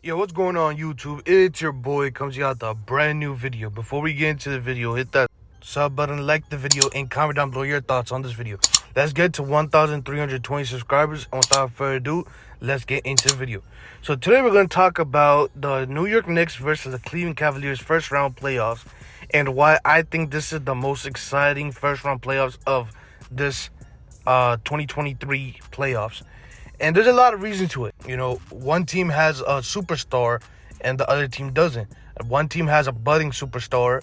Yo, what's going on YouTube? It's your boy, comes you out with a brand new video. Before we get into the video, hit that sub button, like the video, and comment down below your thoughts on this video. Let's get to 1,320 subscribers, and without further ado, let's get into the video. So today we're going to talk about the New York Knicks versus the Cleveland Cavaliers first round playoffs, and why I think this is the most exciting first round playoffs of this 2023 playoffs. And there's a lot of reasons to it. You know, one team has a superstar and the other team doesn't. One team has a budding superstar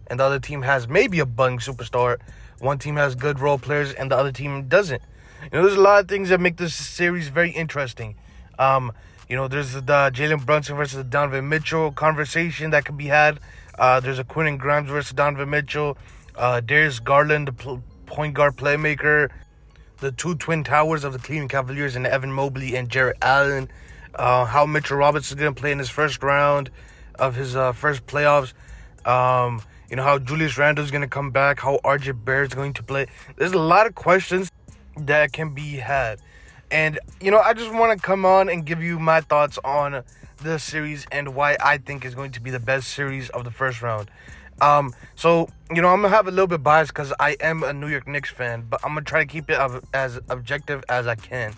and the other team has maybe a budding superstar. One team has good role players and the other team doesn't. You know, there's a lot of things that make this series very interesting. You know, there's the Jalen Brunson versus the Donovan Mitchell conversation that can be had. There's a Quentin Grimes versus Donovan Mitchell. Darius Garland, the point guard playmaker. The two twin towers of the Cleveland Cavaliers and Evan Mobley and Jarrett Allen. How Mitchell Robinson is going to play in his first round of his first playoffs. You know, how Julius Randle is going to come back. How RJ Barrett is going to play. There's a lot of questions that can be had. And, you know, I just want to come on and give you my thoughts on this series and why I think is going to be the best series of the first round. So, you know, I'm going to have a little bit biased because I am a New York Knicks fan, but I'm going to try to keep it as objective as I can.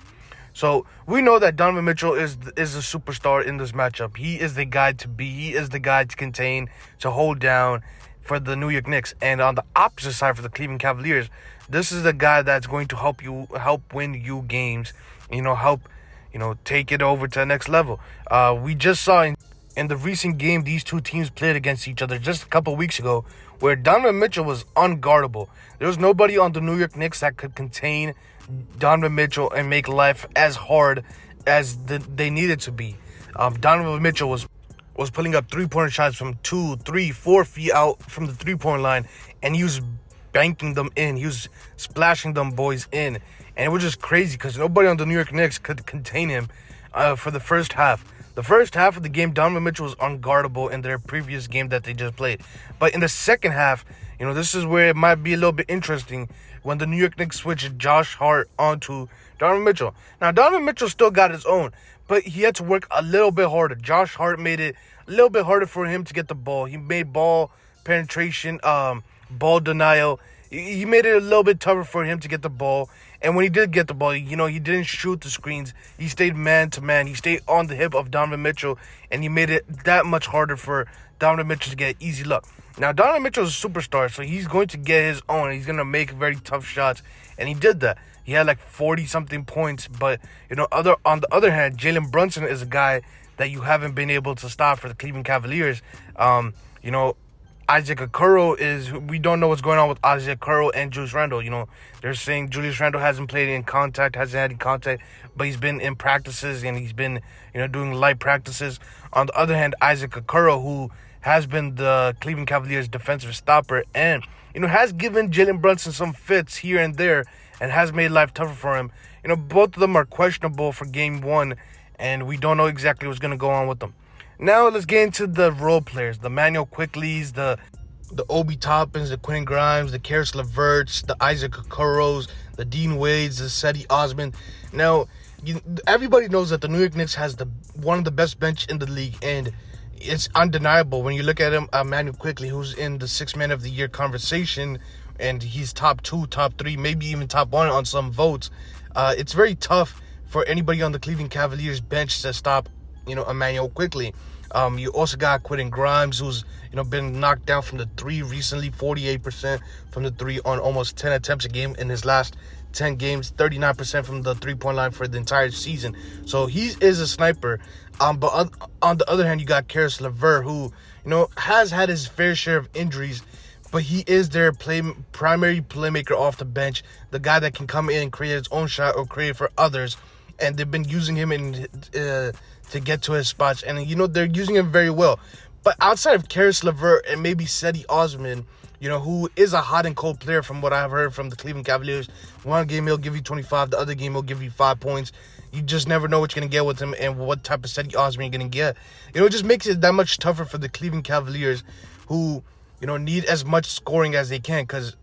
So, we know that Donovan Mitchell is a superstar in this matchup. He is the guy to be. He is the guy to contain, to hold down for the New York Knicks. And on the opposite side for the Cleveland Cavaliers, this is the guy that's going to help win you games, help take it over to the next level. We just saw in the recent game these two teams played against each other just a couple weeks ago, where Donovan Mitchell was unguardable. There was nobody on the New York Knicks that could contain Donovan Mitchell and make life as hard as they needed to be. Donovan Mitchell was putting up three-pointer shots from 2, 3, 4 feet out from the three-point line, and he was banking them in. He was splashing them boys in. And it was just crazy because nobody on the New York Knicks could contain him for the first half. The first half of the game, Donovan Mitchell was unguardable in their previous game that they just played. But in the second half, this is where it might be a little bit interesting when the New York Knicks switched Josh Hart onto Donovan Mitchell. Now, Donovan Mitchell still got his own, but he had to work a little bit harder. Josh Hart made it a little bit harder for him to get the ball. He made ball penetration, ball denial. He made it a little bit tougher for him to get the ball. And when he did get the ball, he didn't shoot the screens. He stayed man-to-man. He stayed on the hip of Donovan Mitchell, and he made it that much harder for Donovan Mitchell to get easy look. Now, Donovan Mitchell is a superstar, so he's going to get his own. He's going to make very tough shots, and he did that. He had like 40-something points, but, on the other hand, Jalen Brunson is a guy that you haven't been able to stop for the Cleveland Cavaliers. Isaac Okoro we don't know what's going on with Isaac Okoro and Julius Randle. They're saying Julius Randle hasn't played in contact, hasn't had any contact, but he's been in practices and he's been, doing light practices. On the other hand, Isaac Okoro, who has been the Cleveland Cavaliers defensive stopper and, has given Jalen Brunson some fits here and there and has made life tougher for him. Both of them are questionable for game one, and we don't know exactly what's going to go on with them. Now let's get into the role players, the Manuel Quickleys, the Obi Toppins, the Quentin Grimes, the Karis LeVerts, the Isaac Okoros, the Dean Wades, the Cedi Osman. Now, everybody knows that the New York Knicks has one of the best bench in the league, and it's undeniable when you look at him, Manuel Quickley, who's in the Sixth Man of the Year conversation, and he's top 2, top 3, maybe even top 1 on some votes. It's very tough for anybody on the Cleveland Cavaliers bench to stop Emmanuel Quickley. You also got Quentin Grimes, who's been knocked down from the 3 recently, 48% from the 3 on almost 10 attempts a game in his last 10 games, 39% from the 3-point line for the entire season. So he is a sniper. But on the other hand, you got Karis LeVert, who has had his fair share of injuries, but he is their primary playmaker off the bench, the guy that can come in and create his own shot or create for others. And they've been using him to get to his spots. And, they're using him very well. But outside of Karis LeVert and maybe Cedi Osman, who is a hot and cold player from what I've heard from the Cleveland Cavaliers. One game he'll give you 25. The other game he'll give you 5 points. You just never know what you're going to get with him and what type of Cedi Osman you're going to get. It just makes it that much tougher for the Cleveland Cavaliers who, need as much scoring as they can. Because,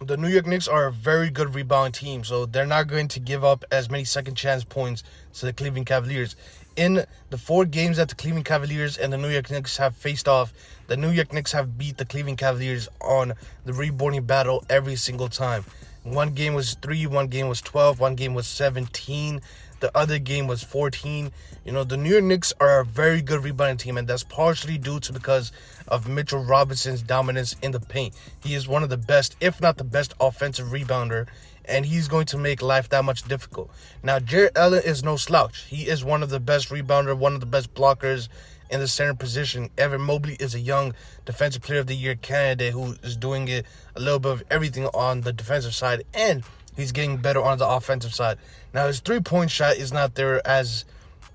the New York Knicks are a very good rebound team, so they're not going to give up as many second chance points to the Cleveland Cavaliers. In the 4 games that the Cleveland Cavaliers and the New York Knicks have faced off, the New York Knicks have beat the Cleveland Cavaliers on the rebounding battle every single time. One game was 3, one game was 12, one game was 17, the other game was 14. You know, the New York Knicks are a very good rebounding team, and that's partially due to because of Mitchell Robinson's dominance in the paint. He is one of the best, if not the best, offensive rebounder, and he's going to make life that much difficult. Now, Jarrett Allen is no slouch. He is one of the best rebounder, one of the best blockers in the center position. Evan Mobley is a young Defensive Player of the Year candidate who is doing it a little bit of everything on the defensive side, and he's getting better on the offensive side. Now, his three-point shot is not there as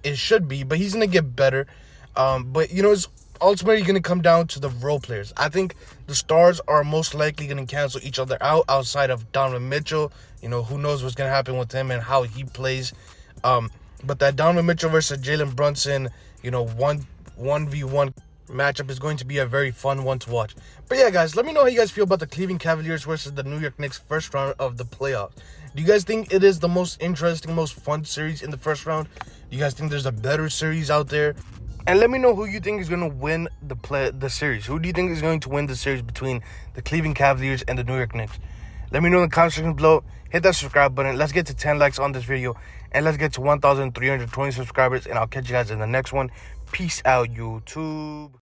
it should be, but he's going to get better. But, you know, it's ultimately going to come down to the role players. I think the stars are most likely going to cancel each other out outside of Donovan Mitchell. You know, who knows what's going to happen with him and how he plays. But that Donovan Mitchell versus Jalen Brunson, you know, 1v1 matchup is going to be a very fun one to watch. But yeah, guys, let me know how you guys feel about the Cleveland Cavaliers versus the New York Knicks first round of the playoffs. Do you guys think it is the most interesting, most fun series in the first round? Do you guys think there's a better series out there? And let me know who you think is going to win the series. Who do you think is going to win the series between the Cleveland Cavaliers and the New York Knicks? Let me know in the comment section below. Hit that subscribe button. Let's get to 10 likes on this video. And let's get to 1,320 subscribers. And I'll catch you guys in the next one. Peace out, YouTube.